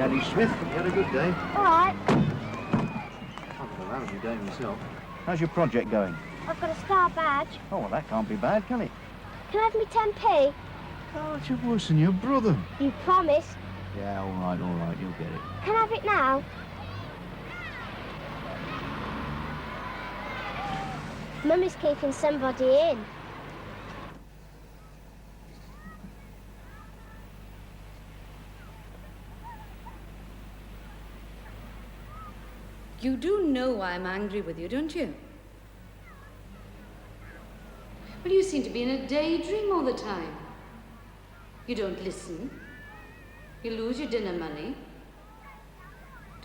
Daddy Smith. You had a good day. All right. I've got a lousy day myself. How's your project going? I've got a star badge. Oh, well, that can't be bad, can it? Can I have me 10p? Oh, it's worse than your brother. You promise? Yeah, all right, you'll get it. Can I have it now? Mummy's keeping somebody in. You do know I'm angry with you, don't you? Well, you seem to be in a daydream all the time. You don't listen. You lose your dinner money.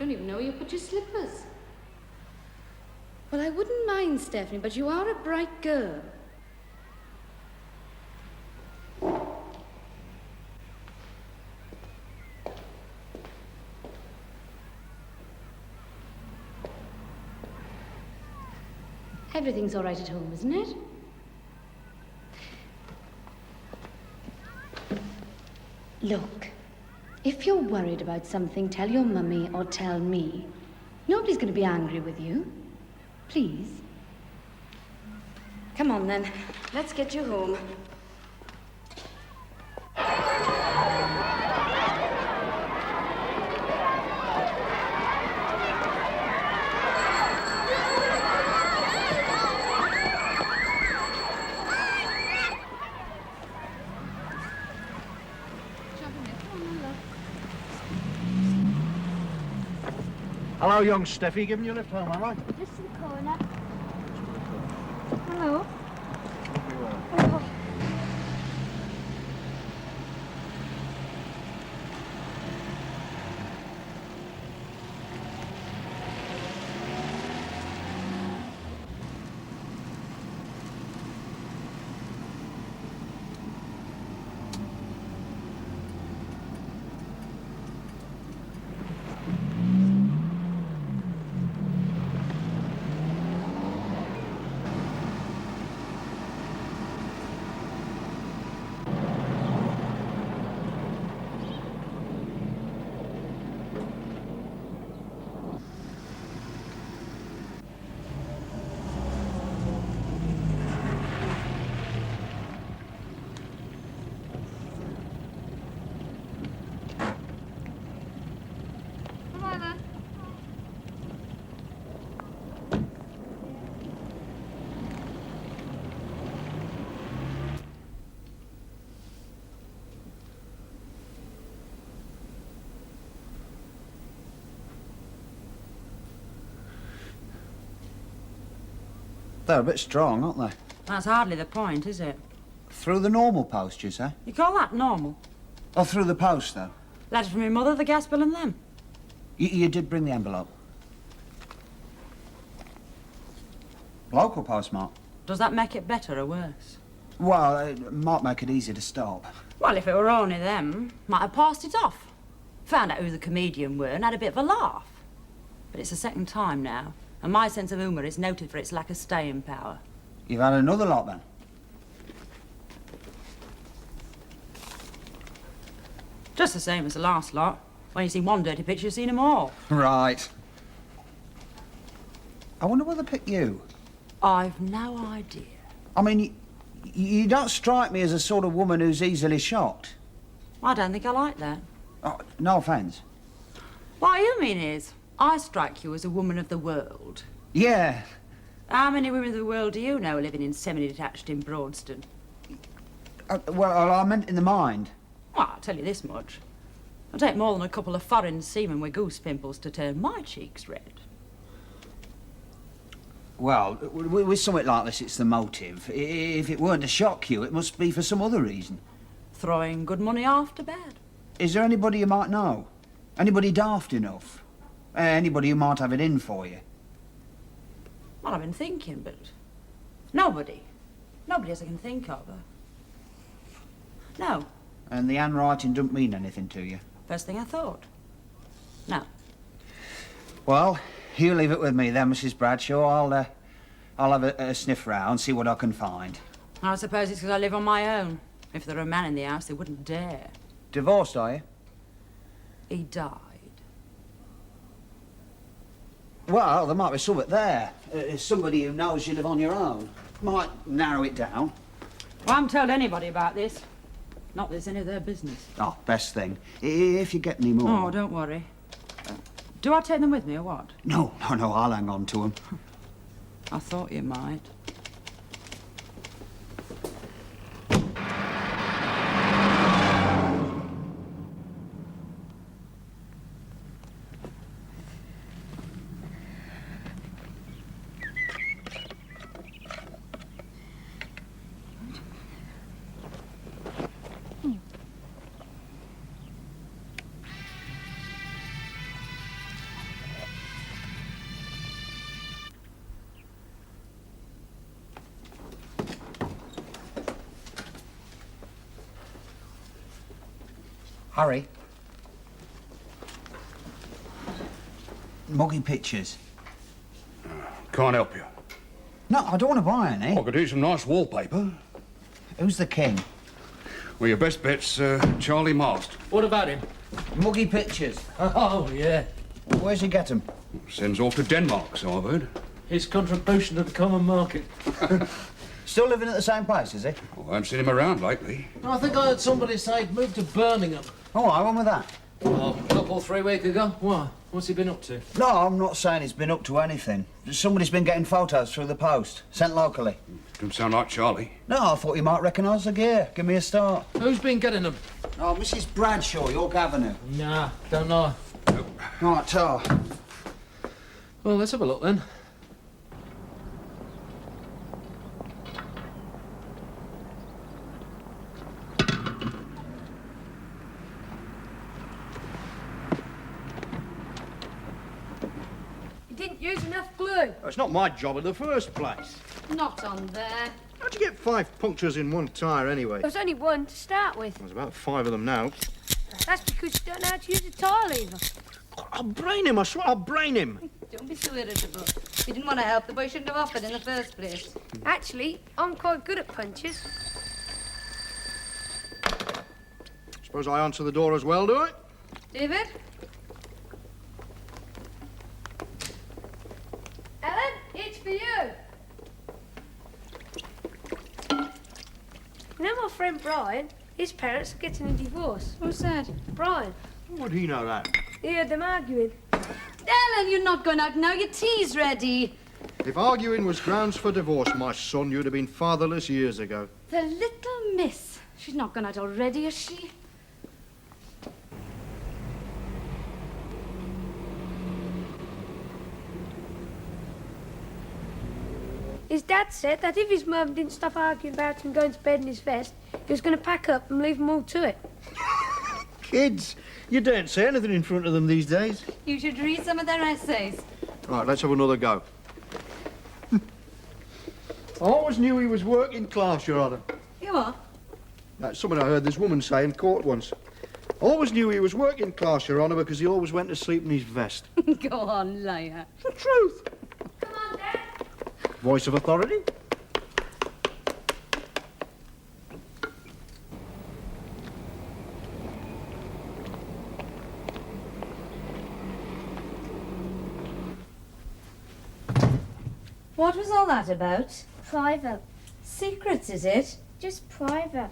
Don't even know where you put your slippers. Well, I wouldn't mind, Stephanie, but you are a bright girl. Everything's all right at home, isn't it? Look, if you're worried about something, tell your mummy or tell me. Nobody's going to be angry with you. Please. Come on, then. Let's get you home. Hello, young Steffi. Giving you a lift home, am I? Just to the corner. Hello. Hello. They're a bit strong, aren't they? That's hardly the point, is it? Through the normal post, you say? You call that normal? Oh, through the post, though? Letter from your mother, the gas bill and them. You did bring the envelope. Local postmark. Does that make it better or worse? Well, it might make it easier to stop. Well, if it were only them, might have passed it off. Found out who the comedian were and had a bit of a laugh. But it's the second time now, and my sense of humour is noted for its lack of staying power. You've had another lot, then? Just the same as the last lot. When you see one dirty picture, you've seen them all. Right. I wonder whether they picked you. I've no idea. I mean, you don't strike me as a sort of woman who's easily shocked. I don't think I like that. Oh, no offence. What you mean is, I strike you as a woman of the world. Yeah. How many women of the world do you know living in semi-detached in Broadston? Well, I meant in the mind. Well, I'll tell you this much. It'll take more than a couple of foreign seamen with goose pimples to turn my cheeks red. Well, with something like this, it's the motive. If it weren't to shock you, it must be for some other reason. Throwing good money after bad. Is there anybody you might know? Anybody daft enough? Anybody who might have it in for you? Well, I've been thinking, but nobody. Nobody as I can think of. No. And the handwriting doesn't mean anything to you? First thing I thought. No. Well, you leave it with me then, Mrs. Bradshaw. I'll have a sniff round, see what I can find. I suppose it's because I live on my own. If there were a man in the house, they wouldn't dare. Divorced, are you? He died. Well, there might be something there. Somebody who knows you live on your own. Might narrow it down. I haven't told anybody about this. Not that it's any of their business. Oh, best thing. If you get any more... Oh, don't worry. Do I take them with me or what? No, I'll hang on to them. I thought you might. Harry. Muggy pictures. Can't help you. No, I don't want to buy any. I could do some nice wallpaper. Who's the king? Well, your best bet's Charlie Mast. What about him? Muggy pictures. Oh, yeah. Where's he get them? Sends off to Denmark, so I've heard. His contribution to the common market. Still living at the same place, is he? Well, I haven't seen him around lately. I think I heard somebody say he'd moved to Birmingham. Oh, I went with that. Oh, a couple, 3 weeks ago. Why? What's he been up to? No, I'm not saying he's been up to anything. Somebody's been getting photos through the post, sent locally. Doesn't sound like Charlie. No, I thought you might recognise the gear. Give me a start. Who's been getting them? Oh, Mrs. Bradshaw, York Avenue. Nah, don't know. Right, Tar. Well, let's have a look then. You didn't use enough glue. It's not my job in the first place. Not on there. How'd you get 5 punctures in one tyre anyway? There was only one to start with. There's about 5 of them now. That's because you don't know how to use a tile lever. I'll brain him, I swear I'll brain him. Don't be so irritable. If you didn't want to help the boy, shouldn't have offered in the first place. Actually, I'm quite good at punches. Suppose I answer the door as well, do I? David? Ellen, it's for you. You know my friend Brian? His parents are getting a divorce. Who's that? Brian. Would he know that? He heard them arguing. Ellen, you're not going out now. Your tea's ready. If arguing was grounds for divorce, my son, you'd have been fatherless years ago. The little miss. She's not gone out already, is she? His dad said that if his mum didn't stop arguing about him going to bed in his vest, he was going to pack up and leave them all to it. Kids, you daren't say anything in front of them these days. You should read some of their essays. Right, let's have another go. I always knew he was working class, Your Honour. You are? That's something I heard this woman say in court once. I always knew he was working class, Your Honour, because he always went to sleep in his vest. Go on, liar. It's the truth. Come on, Dad. Voice of authority. What was all that about? Private. Secrets, is it? Just private.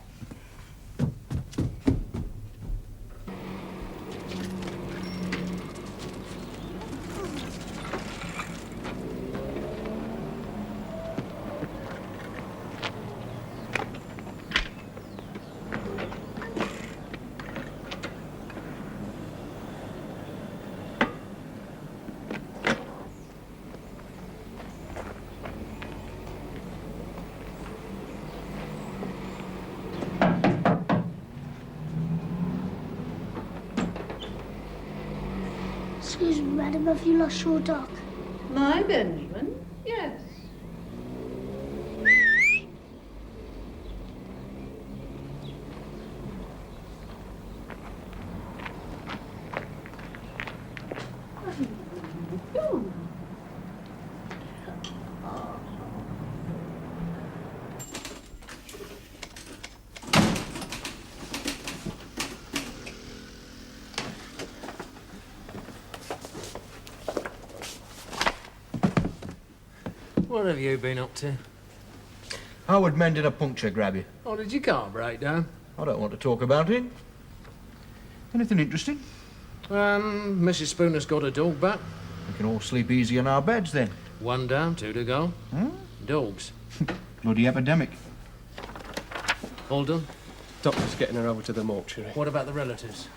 Excuse me, madam, have you lost your dog? My Benjamin? Yes. What have you been up to? How would mending a puncture grab you? Oh, did your car break down? I don't want to talk about it. Anything interesting? Mrs. Spooner's got her dog back. We can all sleep easy in our beds then. One down, two to go. Huh? Dogs. Bloody epidemic. All done? Doctor's getting her over to the mortuary. What about the relatives?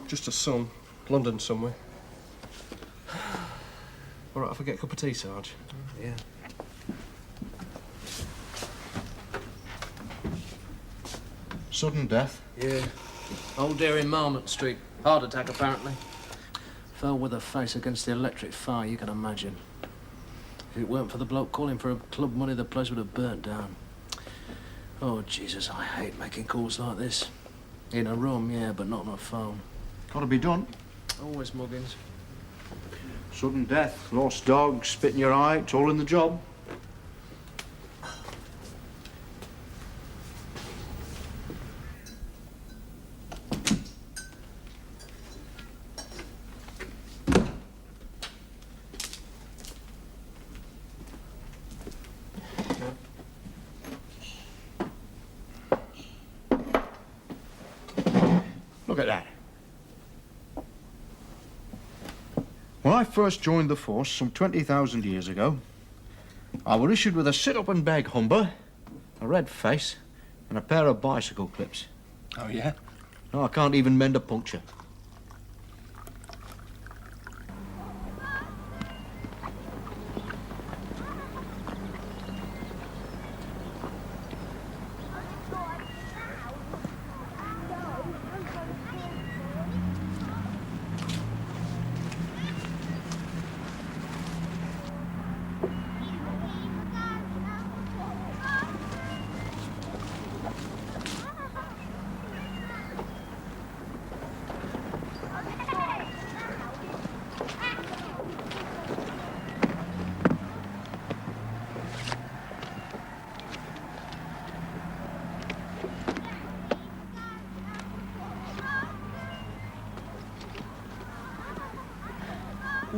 Just a son. London somewhere. All right, if I get a cup of tea, Sarge. Yeah. Sudden death. Yeah. Old dear in Marmot Street. Heart attack, apparently. Fell with her face against the electric fire, you can imagine. If it weren't for the bloke calling for club money, the place would have burnt down. Oh, Jesus, I hate making calls like this. In a room, yeah, but not on a phone. Got to be done. Always muggins. Sudden death, lost dog, spit in your eye, it's all in the job. Look at that. When I first joined the force some 20,000 years ago, I was issued with a sit-up and beg humber, a red face, and a pair of bicycle clips. Oh, yeah? No, I can't even mend a puncture.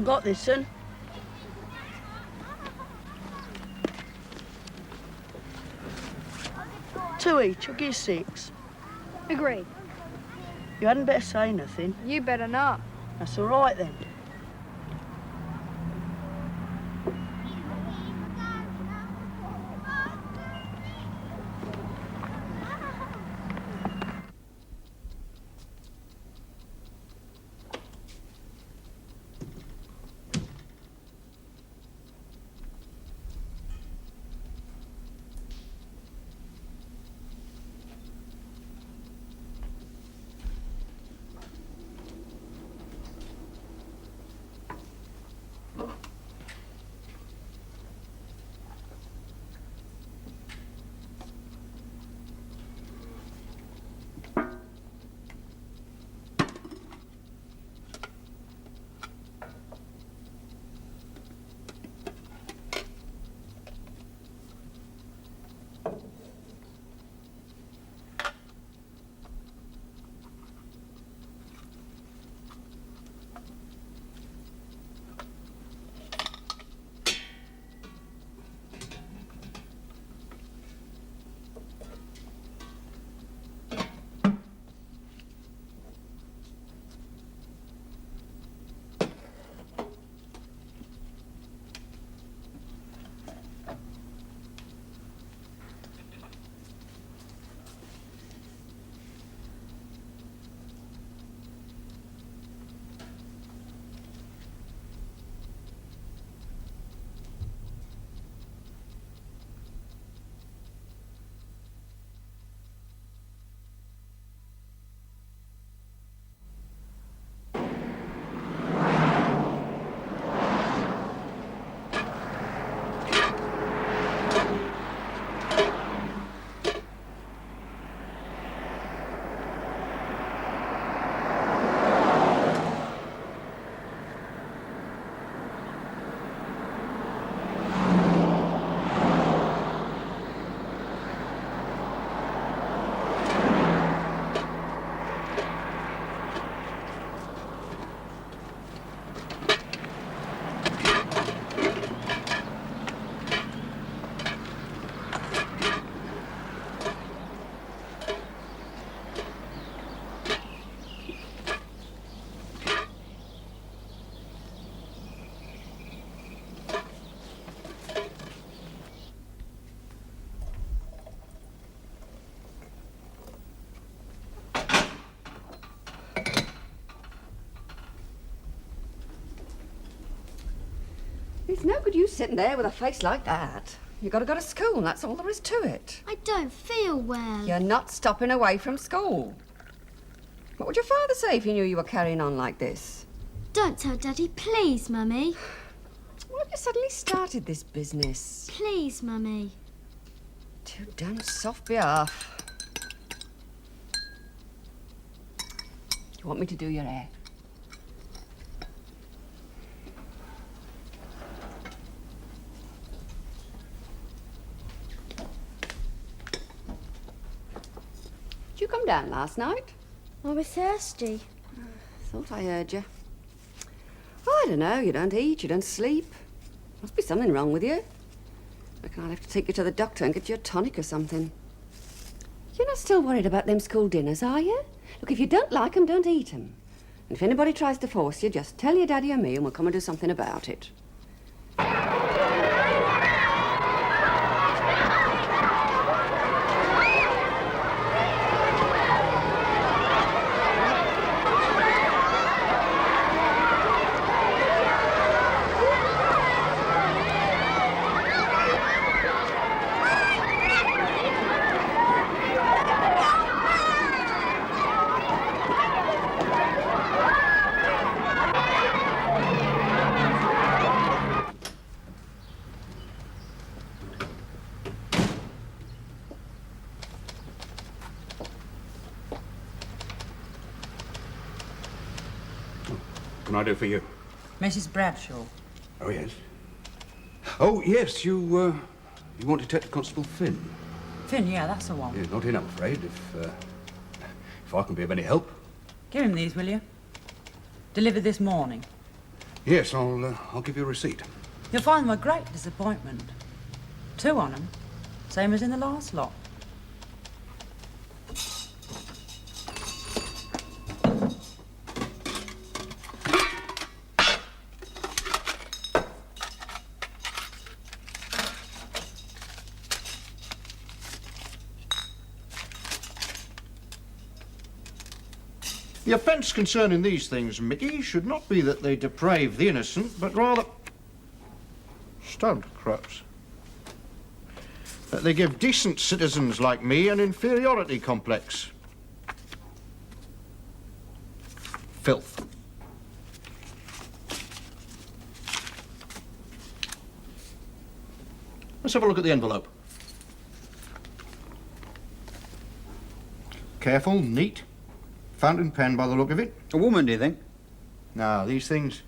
Got this, son. Two each, I'll give you 6. Agreed. You hadn't better say nothing. You better not. That's all right then. It's no good you sitting there with a face like that. You've got to go to school, and that's all there is to it. I don't feel well. You're not stopping away from school. What would your father say if he knew you were carrying on like this? Don't tell Daddy, please, Mummy. Why have you suddenly started this business? Please, Mummy. Too damn soft behalf. You want me to do your hair? Did you come down last night? I was thirsty. Thought I heard you. I don't know. You don't eat, you don't sleep. Must be something wrong with you. Reckon I'll have to take you to the doctor and get you a tonic or something. You're not still worried about them school dinners, are you? Look, if you don't like 'em, don't eat 'em. And if anybody tries to force you, just tell your daddy or me and we'll come and do something about it. What can I do for you? Mrs. Bradshaw. Oh, yes. Oh, yes, you want Detective Constable Finn? Finn, yeah, that's the one. Yeah, not in, I'm afraid. If I can be of any help. Give him these, will you? Delivered this morning. Yes, I'll give you a receipt. You'll find them a great disappointment. 2 on them, same as in the last lot. The offence concerning these things, Mickey, should not be that they deprave the innocent, but rather... Stonecrops. That they give decent citizens like me an inferiority complex. Filth. Let's have a look at the envelope. Careful, neat. Fountain pen by the look of it. A woman, do you think? Now, these things,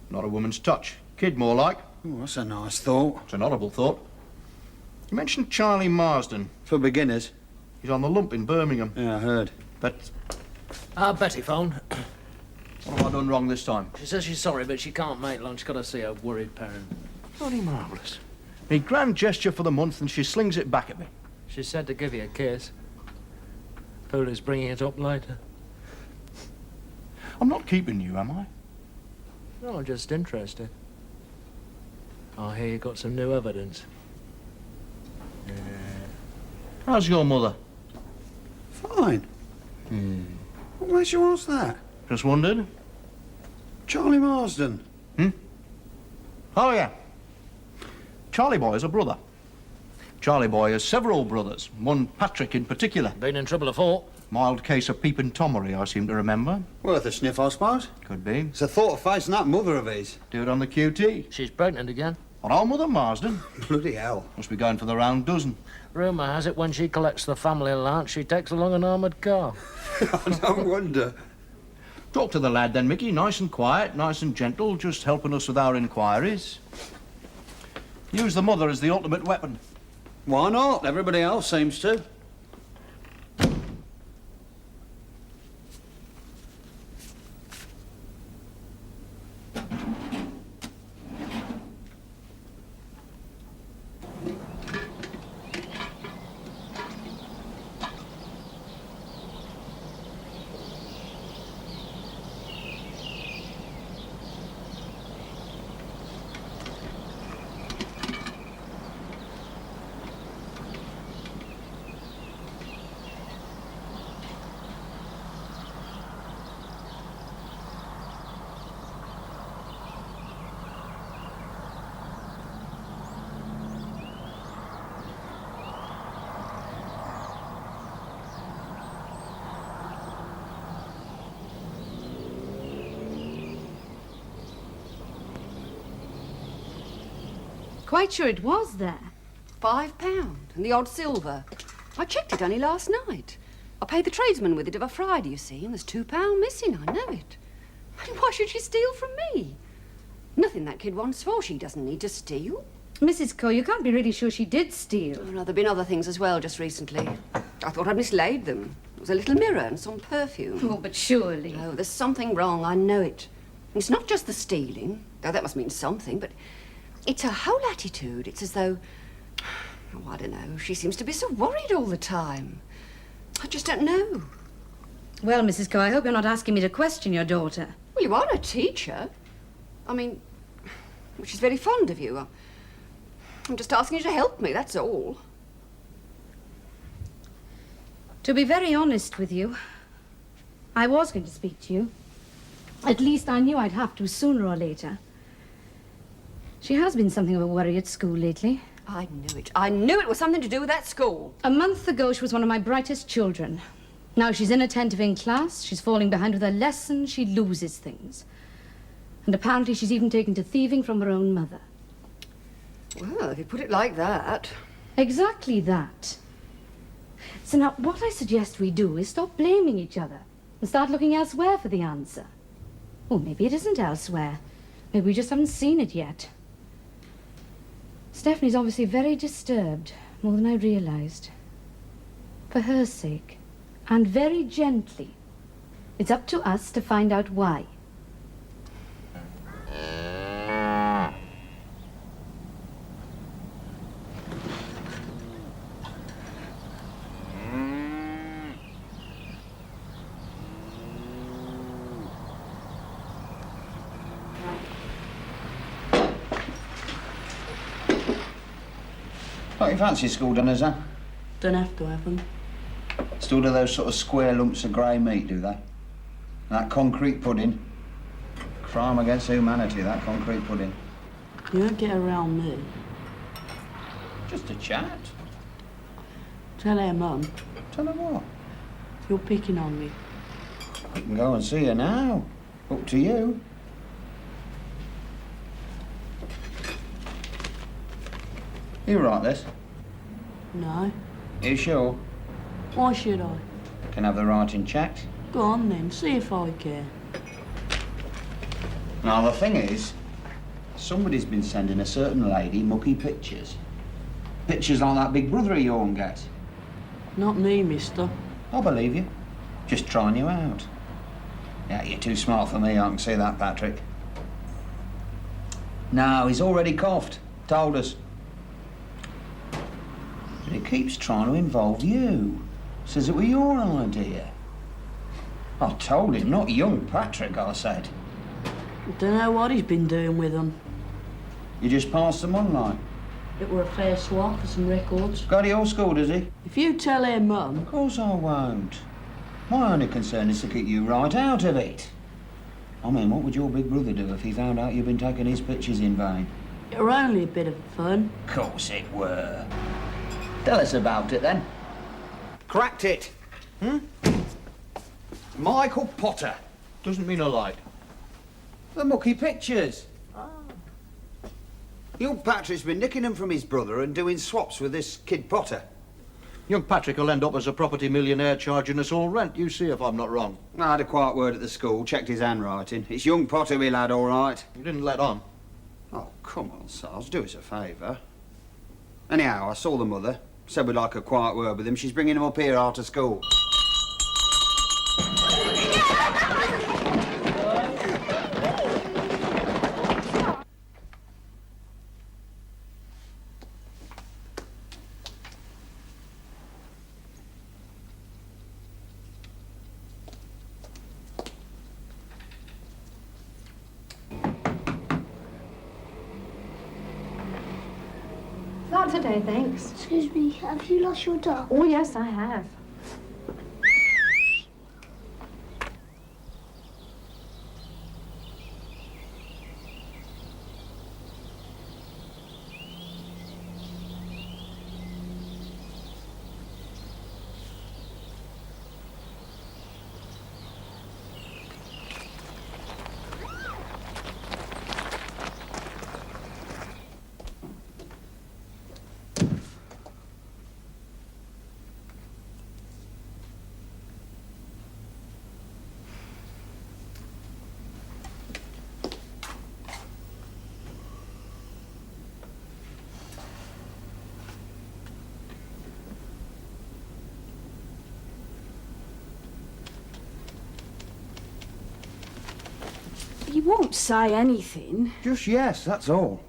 not a woman's touch. Kid, more like. Oh, that's a nice thought. It's an honourable thought. You mentioned Charlie Marsden. For beginners. He's on the lump in Birmingham. Yeah, I heard. But Betty phoned. what have I done wrong this time? She says she's sorry, but she can't make lunch. Got to see her worried parent. Bloody marvellous. A grand gesture for the month and she slings it back at me. She said to give you a kiss. Pooley's bringing it up later. I'm not keeping you, am I? No, I'm just interested. I hear you got some new evidence. How's your mother? Fine. What makes you ask that? Just wondered. Charlie Marsden. Oh, yeah. Charlie Boy is a brother. Charlie Boy has several brothers, one Patrick in particular. Been in trouble afore. Mild case of peeping Tommery, I seem to remember. Worth a sniff, I suppose. Could be. It's a thought of facing that mother of his. Do it on the QT. She's pregnant again. On old Mother Marsden. Bloody hell. Must be going for the round dozen. Rumour has it when she collects the family allowance, she takes along an armoured car. I don't wonder. Talk to the lad then, Mickey. Nice and quiet, nice and gentle, just helping us with our inquiries. Use the mother as the ultimate weapon. Why not? Everybody else seems to. quite sure it was there. £5 and the odd silver. I checked it only last night. I paid the tradesman with it of a Friday, you see, and there's £2 missing, I know it. And why should she steal from me? Nothing that kid wants for. She doesn't need to steal. Mrs. Coe, you can't be really sure she did steal. Oh, no, there've been other things as well just recently. I thought I'd mislaid them. It was a little mirror and some perfume. Oh, but surely. Oh, there's something wrong, I know it. It's not just the stealing, though that must mean something, but it's her whole attitude. It's as though, oh, I don't know, she seems to be so worried all the time. I just don't know. Well, Mrs. Coe, I hope you're not asking me to question your daughter. Well, you are a teacher. I mean, she's very fond of you. I'm just asking you to help me, that's all. To be very honest with you, I was going to speak to you. At least I knew I'd have to sooner or later. She has been something of a worry at school lately. I knew it. I knew it was something to do with that school. A month ago, she was one of my brightest children. Now she's inattentive in class, she's falling behind with her lessons, she loses things. And apparently she's even taken to thieving from her own mother. Well, if you put it like that... Exactly that. So now, what I suggest we do is stop blaming each other and start looking elsewhere for the answer. Or maybe it isn't elsewhere. Maybe we just haven't seen it yet. Stephanie's obviously very disturbed, more than I realized. For her sake, and very gently, it's up to us to find out why. Don't you fancy school dinners, huh? Don't have to have them. Still do those sort of square lumps of grey meat, do they? And that concrete pudding. Crime against humanity, that concrete pudding. You won't get around me. Just a chat. Tell her mum. Tell her what? You're picking on me. You can go and see her now. Up to you. You write this? No. You sure? Why should I? Can have the writing checked. Go on then, see if I care. Now, the thing is, somebody's been sending a certain lady mucky pictures. Pictures like that big brother of yours gets. Not me, mister. I believe you. Just trying you out. Yeah, you're too smart for me, I can see that, Patrick. No, he's already coughed. Told us. But he keeps trying to involve you. Says it was your idea. I told him, not young Patrick, I said. Don't know what he's been doing with them. You just passed them on, like. It were a fair swap for some records. Go to your school, does he? If you tell her mum... Of course I won't. My only concern is to keep you right out of it. I mean, what would your big brother do if he found out you've been taking his pictures in vain? It were only a bit of fun. Of course it were. Tell us about it, then. Cracked it. Michael Potter. Doesn't mean a light. The mucky pictures. Young Patrick's been nicking them from his brother and doing swaps with this kid Potter. Young Patrick will end up as a property millionaire charging us all rent. You see if I'm not wrong. I had a quiet word at the school, checked his handwriting. It's young Potter, we lad, all right. You didn't let on. Oh, come on, Sarge, do us a favour. Anyhow, I saw the mother. Said we'd like a quiet word with him. She's bringing him up here after school. Not today, thanks. Excuse me, have you lost your dog? Oh, yes, I have. won't say anything. Just yes, that's all.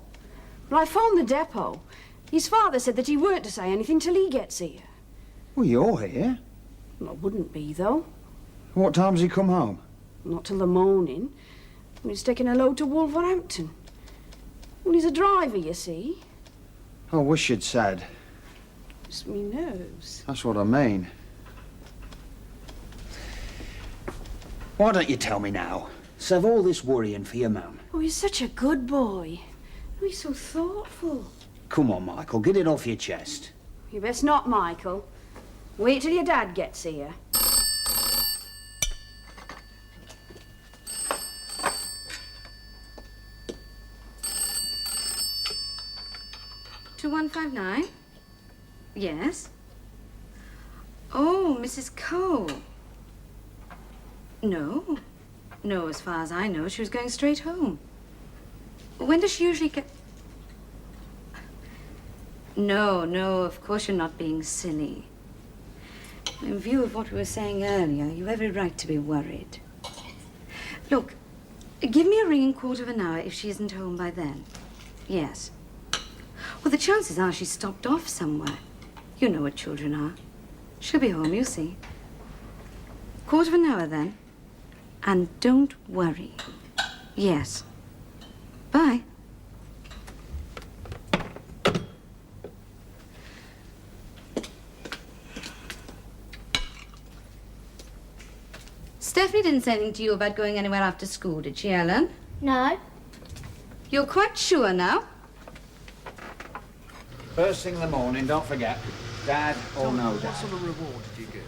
But I phoned the depot. His father said that he weren't to say anything till he gets here. Well, you're here. Well, I wouldn't be, though. What time does he come home? Not till the morning. He's taking a load to Wolverhampton. Well, he's a driver, you see. I wish you'd said. It's me nerves. That's what I mean. Why don't you tell me now? Save all this worrying for your mum. Oh, he's such a good boy. Oh, he's so thoughtful. Come on, Michael, get it off your chest. You best not, Michael. Wait till your dad gets here. $2159? Yes. Oh, Mrs. Cole. No. No, as far as I know, she was going straight home. When does she usually get... No, no, of course you're not being silly. In view of what we were saying earlier, you've every right to be worried. Look, give me a ring in 1/4 of an hour if she isn't home by then. Yes. Well, the chances are she's stopped off somewhere. You know what children are. She'll be home, you'll see. 1/4 of an hour, then. And don't worry. Yes. Bye. Stephanie didn't say anything to you about going anywhere after school, did she, Ellen? No. You're quite sure now? First thing in the morning, don't forget. Dad or no dad. What sort of reward did you give?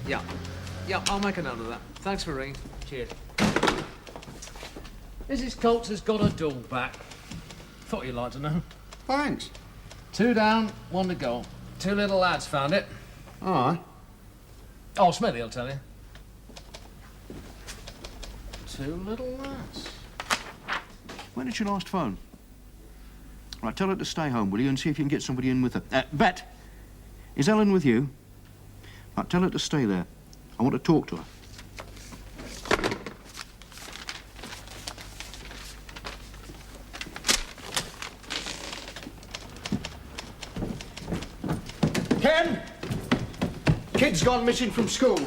Yeah. Yeah, I'll make a note of that. Thanks for ringing. Cheers. Mrs. Coates has got her doll back. Thought you'd like to know. Thanks. 2 down, 1 to go. 2 little lads found it. Aye. Oh, Smithy will tell you. 2 little lads. When did you last phone? Right, tell her to stay home, will you, and see if you can get somebody in with her. Bet, is Ellen with you? Right, tell her to stay there. I want to talk to her. Ken! Kid's gone missing from school.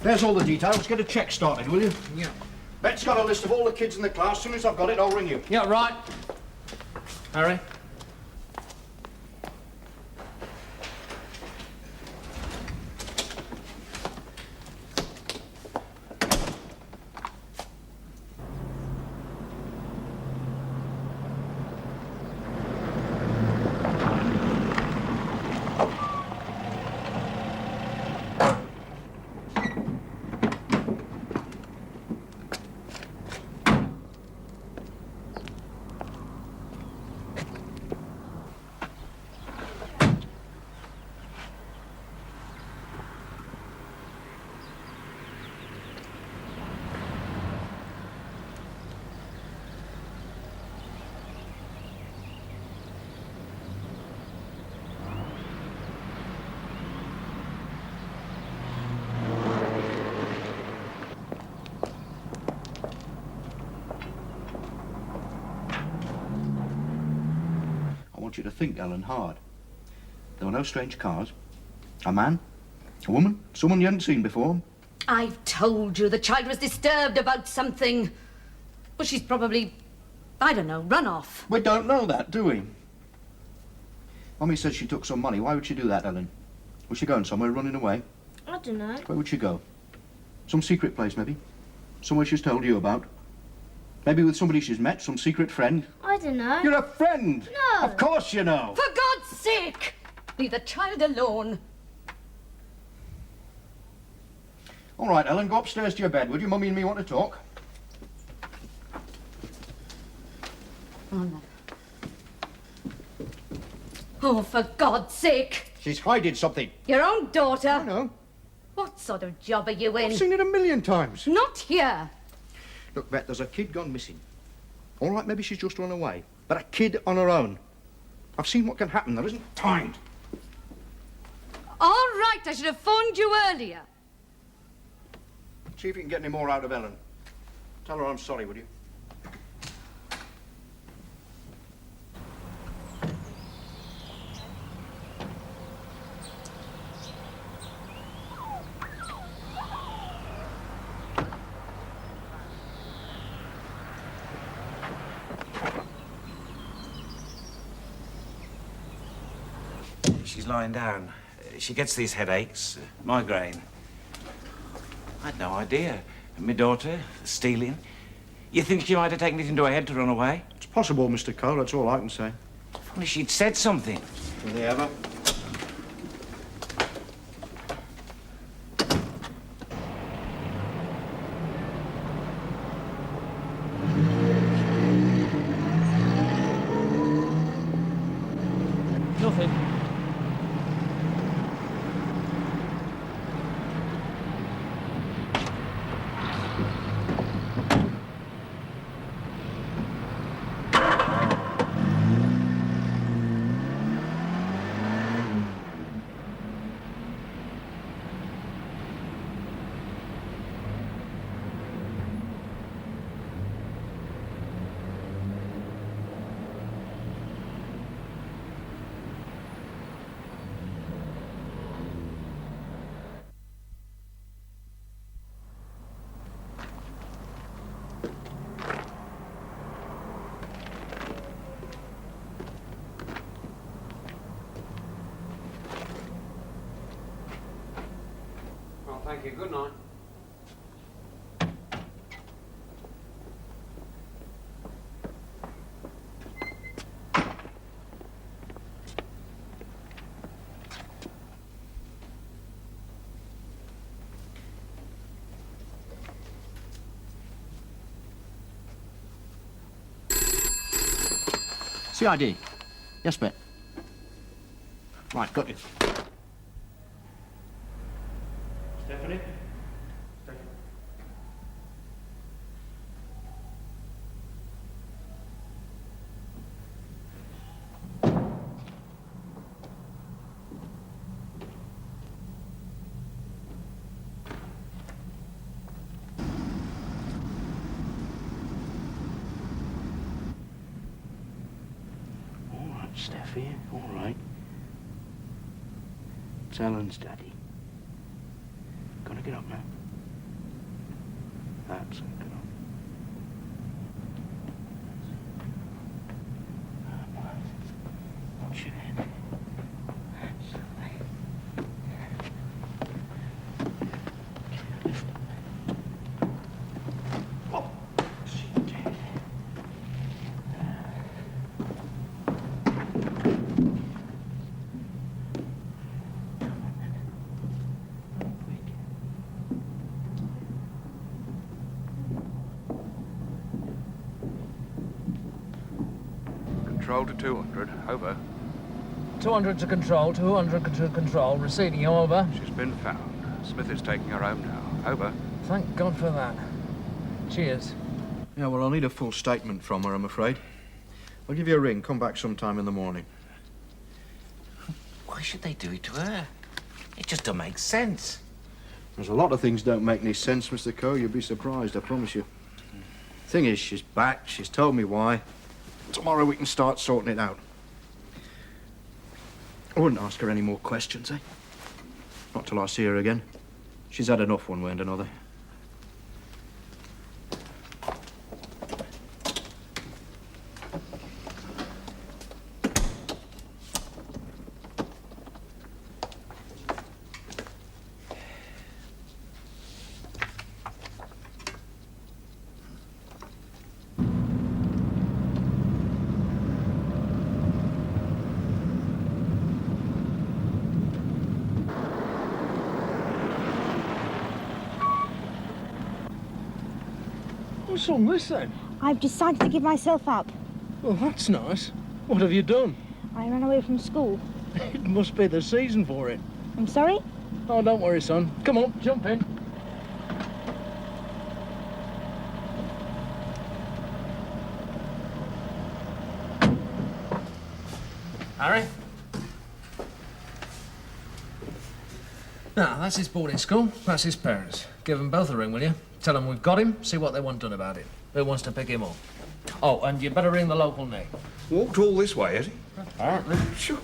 There's all the details. Get a check started, will you? Yeah. Bet's got a list of all the kids in the class. As soon as I've got it, I'll ring you. Yeah, right. Harry? I want you to think, Ellen, hard. There were no strange cars. A man, a woman, someone you hadn't seen before. I've told you the child was disturbed about something. Well, she's probably, I don't know, run off. We don't know that, do we? Mummy says she took some money. Why would she do that, Ellen? Was she going somewhere, running away? I don't know. Where would she go? Some secret place, maybe? Somewhere she's told you about? Maybe with somebody she's met, some secret friend? I don't know. You're a friend! No! Of course you know! For God's sake! Leave the child alone. All right, Ellen, go upstairs to your bed, would you? Mummy and me want to talk. Oh, no. Oh, for God's sake! She's hiding something. Your own daughter? I know. What sort of job are you in? I've seen it a million times. Not here. Look, Bet, there's a kid gone missing. All right, maybe she's just run away. But a kid on her own. I've seen what can happen. There isn't time. All right, I should have phoned you earlier. See if you can get any more out of Ellen. Tell her I'm sorry, will you? She's lying down. She gets these headaches, migraine. I had no idea. My daughter, stealing. You think she might have taken it into her head to run away? It's possible, Mr. Cole, that's all I can say. If only she'd said something. Will they ever? Nothing. Well, thank you. Good night. CID. Yes, Bet. Right, got you. Stephanie? All right, Steffi, all right. It's Ellen's daddy. Gonna get up now. That's it, get up. Watch your head. That's it. Oh, shit. Control to 200. Over. 200 to control, 200 to control. Receiving you, over. She's been found. Smith is taking her home now. Over. Thank God for that. Cheers. Yeah, well, I'll need a full statement from her, I'm afraid. I'll give you a ring. Come back sometime in the morning. Why should they do it to her? It just don't make sense. There's a lot of things don't make any sense, Mr. Coe. You'll be surprised, I promise you. Thing is, she's back. She's told me why. Tomorrow we can start sorting it out. I wouldn't ask her any more questions, eh? Not till I see her again. She's had enough one way and another. What's on this then? I've decided to give myself up. Well, that's nice. What have you done? I ran away from school. It must be the season for it. I'm sorry? Oh, don't worry, son. Come on, jump in. Harry? Now, that's his boarding school. That's his parents. Give them both a ring, will you? Tell them we've got him, see what they want done about it. Who wants to pick him up? Oh, and you better ring the local Nick. Walked all this way, has he? Apparently. Sure.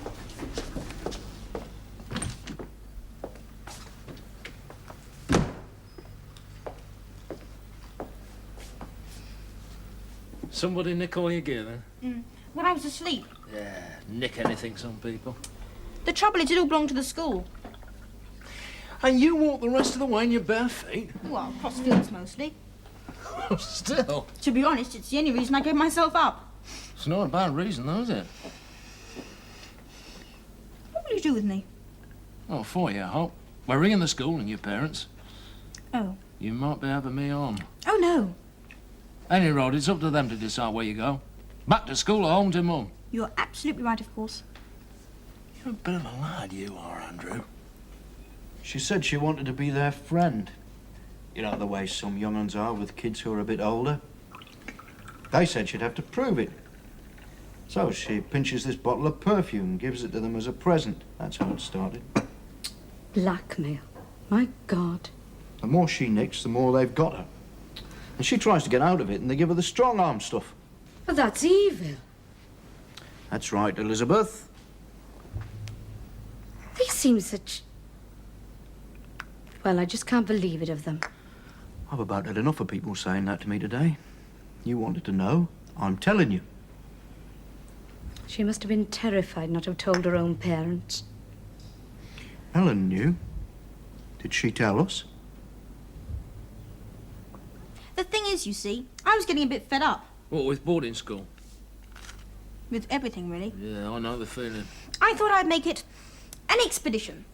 Somebody nick all your gear, then? When I was asleep. Yeah, nick anything, some people. The trouble is, it all belonged to the school. And you walk the rest of the way in your bare feet? Well, cross fields mostly. Still. To be honest, it's the only reason I gave myself up. It's not a bad reason, though, is it? What will you do with me? Oh, for you, I hope. We're ringing the school and your parents. Oh. You might be having me on. Oh, no. Any road, it's up to them to decide where you go. Back to school or home to Mum. You're absolutely right, of course. You're a bit of a lad, you are, Andrew. She said she wanted to be their friend. You know the way some young uns are with kids who are a bit older. They said she'd have to prove it. So she pinches this bottle of perfume and gives it to them as a present. That's how it started. Blackmail. My God. The more she nicks, the more they've got her. And she tries to get out of it, and they give her the strong-arm stuff. But that's evil. That's right, Elizabeth. They seem such... Well, I just can't believe it of them. I've about had enough of people saying that to me today. You wanted to know. I'm telling you. She must have been terrified not to have told her own parents. Ellen knew. Did she tell us? The thing is, you see, I was getting a bit fed up What, with boarding school? with everything, really. Yeah, I know the feeling. I thought I'd make it an expedition.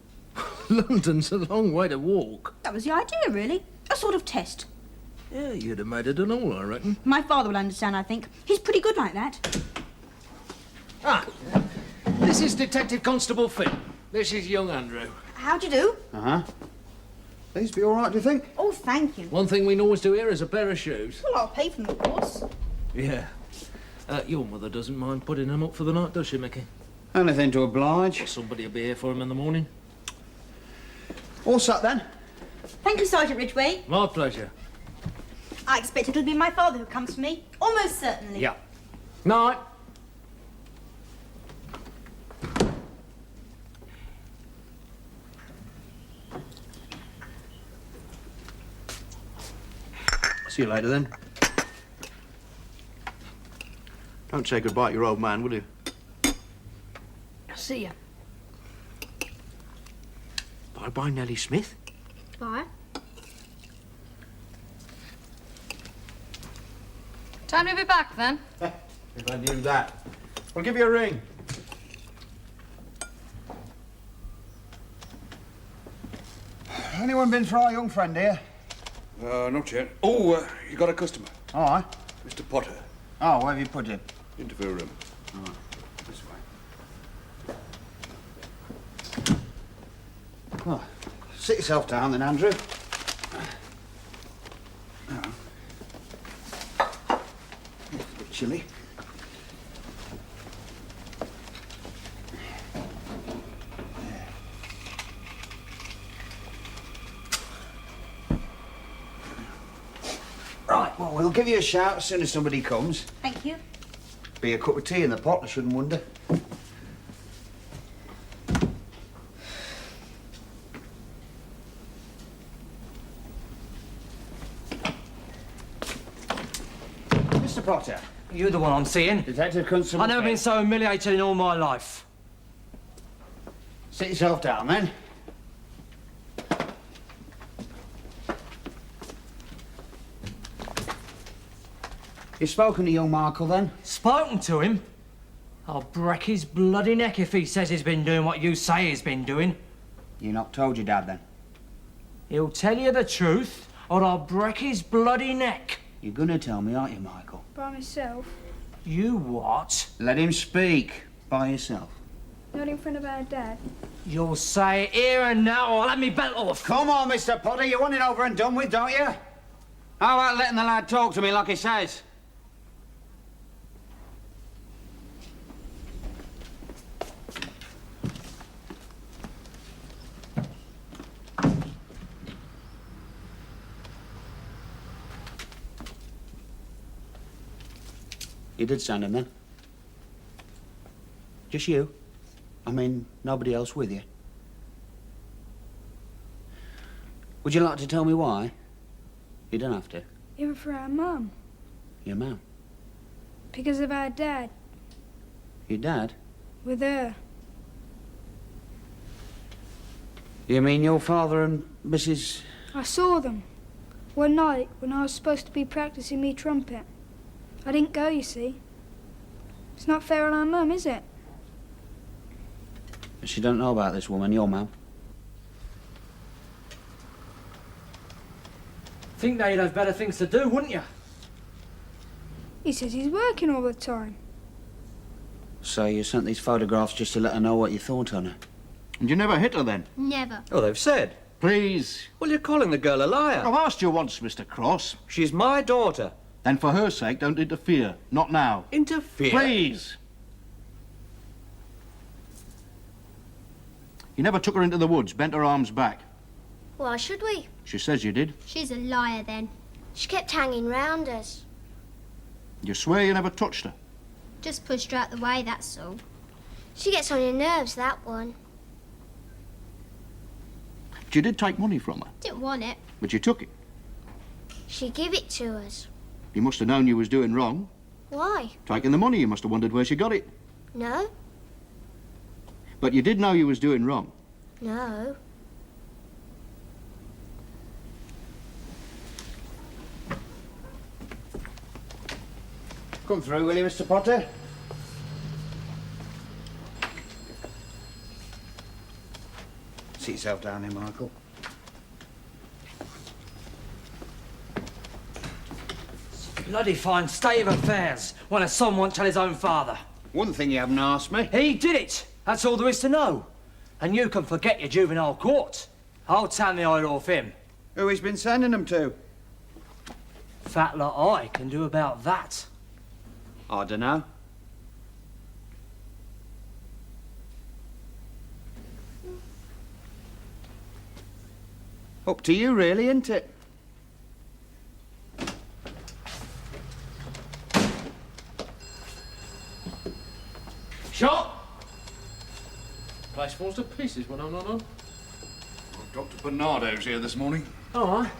London's a long way to walk. That was the idea, really. A sort of test. Yeah, you'd have made it an all, I reckon. My father will understand, I think. He's pretty good like that. Ah, this is Detective Constable Finn. This is young Andrew. How do you do? Uh-huh. These be all right, do you think? Oh, thank you. One thing we can always do here is a pair of shoes. Well, I'll pay for them, of course. Yeah. Your mother doesn't mind putting them up for the night, does she, Mickey? Anything to oblige. Somebody will be here for him in the morning. All set then? Thank you, Sergeant Ridgway. My pleasure. I expect it'll be my father who comes for me. Almost certainly. Yeah. Night. See you later, then. Don't say goodbye to your old man, will you? See ya. Bye-bye, Nellie Smith. Bye. Time to be back, then. If I knew that. I'll give you a ring. Anyone been for our young friend here? Not yet. Oh, you got a customer. All right. Mr. Potter. Oh, where have you put him? Into the room. All right. This way. Oh, sit yourself down then, Andrew. It's a bit chilly. Right, well, we'll give you a shout as soon as somebody comes. Thank you. Be a cup of tea in the pot, I shouldn't wonder. Mr. Potter. You're the one I'm seeing. Detective Constable. I've never been so humiliated in all my life. Sit yourself down, then. You've spoken to young Michael, then? Spoken to him? I'll break his bloody neck if he says he's been doing what you say he's been doing. You not told your dad, then? He'll tell you the truth, or I'll break his bloody neck. You're gonna tell me, aren't you, Michael? By myself. You what? Let him speak. By yourself. Not in front of our dad. You'll say it here and now, or let me belt off. Come on, Mr. Potter, you want it over and done with, don't you? How about letting the lad talk to me like he says? You did send him then? Just you? I mean, nobody else with you? Would you like to tell me why? You don't have to. Even for our mum. Your mum? Because of our dad. Your dad? With her. You mean your father and Mrs... I saw them. One night when I was supposed to be practicing me trumpet. I didn't go, you see. It's not fair on our mum, is it? She don't know about this woman, your mum. Think now you'd have better things to do, wouldn't you? He says he's working all the time. So you sent these photographs just to let her know what you thought on her? And you never hit her then? Never. Oh, they've said. Please. Well, you're calling the girl a liar. I've asked you once, Mr. Cross. She's my daughter. Then for her sake, don't interfere. Not now. Interfere? Please. You never took her into the woods, bent her arms back. Why should we? She says you did. She's a liar then. She kept hanging round us. You swear you never touched her? Just pushed her out the way, that's all. She gets on your nerves, that one. But you did take money from her. Didn't want it. But you took it. She give it to us. You must have known you was doing wrong. Why? Taking the money, you must have wondered where she got it. No. But you did know you was doing wrong. No. Come through, will you, Mr. Potter? Sit yourself down here, Michael. Bloody fine state of affairs when a son won't tell his own father. One thing you haven't asked me. He did it. That's all there is to know. And you can forget your juvenile court. I'll tan the eye off him. Who he's been sending them to? Fat lot I can do about that. I dunno. Up to you, really, isn't it? Shot! Place falls to pieces when I'm not on. Dr. Bernardo's here this morning. All right.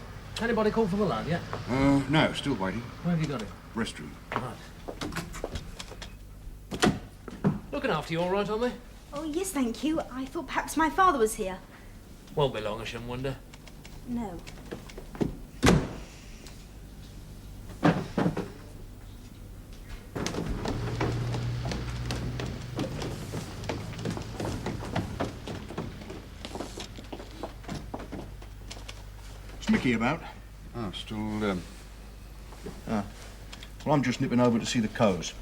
Anybody called for the lad yet? No, still waiting. Where have you got it? Restroom. Right. Looking after you all right, aren't they? Oh, yes, thank you. I thought perhaps my father was here. Won't be long, I shouldn't wonder. No. Is Mickey about? Oh, still, Ah. Well, I'm just nipping over to see the Coes.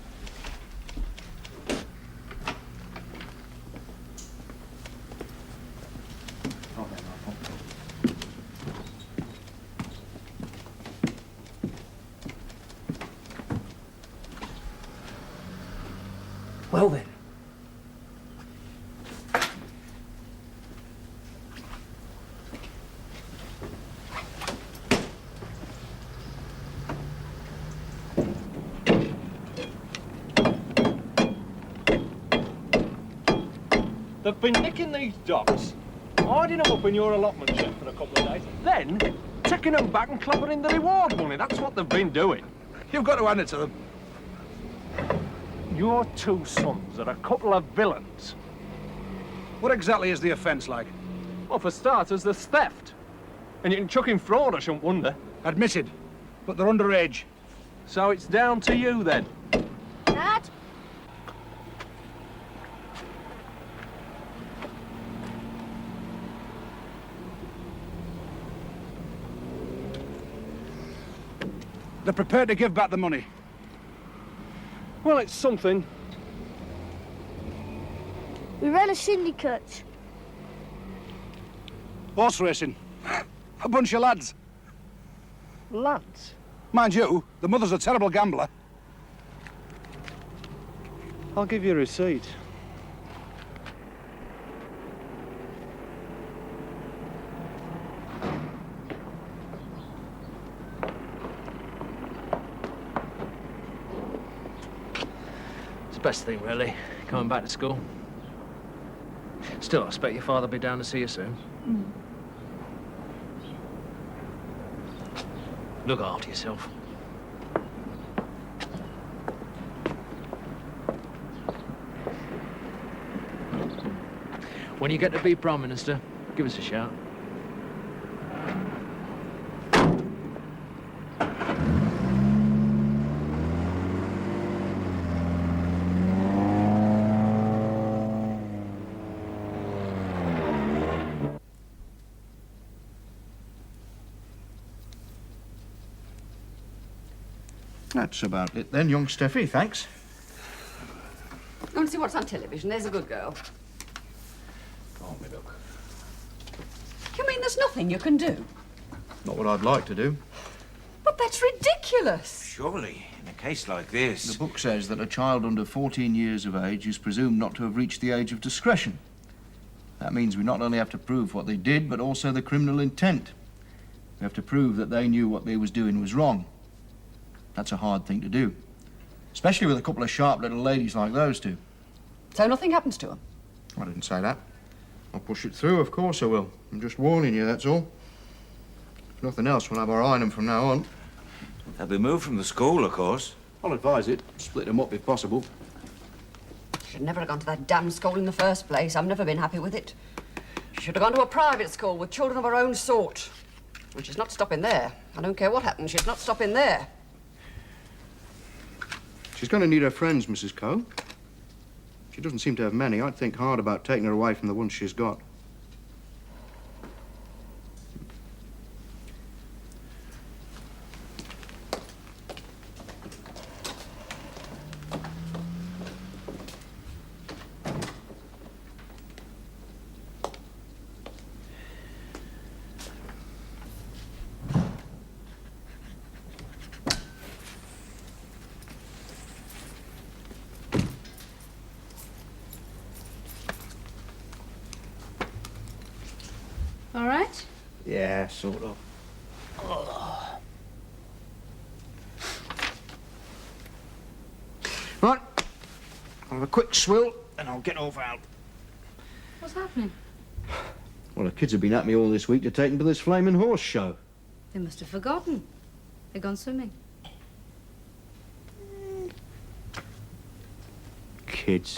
Well then. They've been nicking these dogs, hiding them up in your allotment shed for a couple of days, then taking them back and clobbering the reward money. That's what they've been doing. you've got to hand it to them. Your two sons are a couple of villains. What exactly is the offence like? Well, for starters, there's theft. And you can chuck in fraud, I shouldn't wonder. Admitted, but they're underage. So it's down to you, then. Dad? They're prepared to give back the money. Well, it's something. We ran a syndicate. Horse racing. A bunch of lads. Lads? Mind you, the mother's a terrible gambler. I'll give you a receipt. best thing, really, coming back to school. Still, I expect your father'll be down to see you soon. Look after yourself. When you get to be Prime Minister, give us a shout. That's about it then, young Steffi, thanks. Go and see what's on television. There's a good girl. Oh, me look. You mean there's nothing you can do? Not what I'd like to do. But that's ridiculous. Surely, in a case like this... The book says that a child under 14 years of age is presumed not to have reached the age of discretion. That means we not only have to prove what they did, but also the criminal intent. We have to prove that they knew what they was doing was wrong. That's a hard thing to do, especially with a couple of sharp little ladies like those two. So nothing happens to them? I didn't say that. I'll push it through, of course I will. I'm just warning you, that's all. If nothing else, we'll have our eye on them from now on. They'll be moved from the school, of course. I'll advise it. Split them up if possible. Should never have gone to that damn school in the first place. I've never been happy with it. She should have gone to a private school with children of her own sort. And she's not stopping there. I don't care what happens, she's not stopping there. She's going to need her friends, Mrs. Coe. She doesn't seem to have many. I'd think hard about taking her away from the ones she's got. All right? Yeah, sort of. Right. I'll have a quick swill and I'll get over out. What's happening? Well, the kids have been at me all this week to take them to this flaming horse show. They must have forgotten. They've gone swimming. Kids.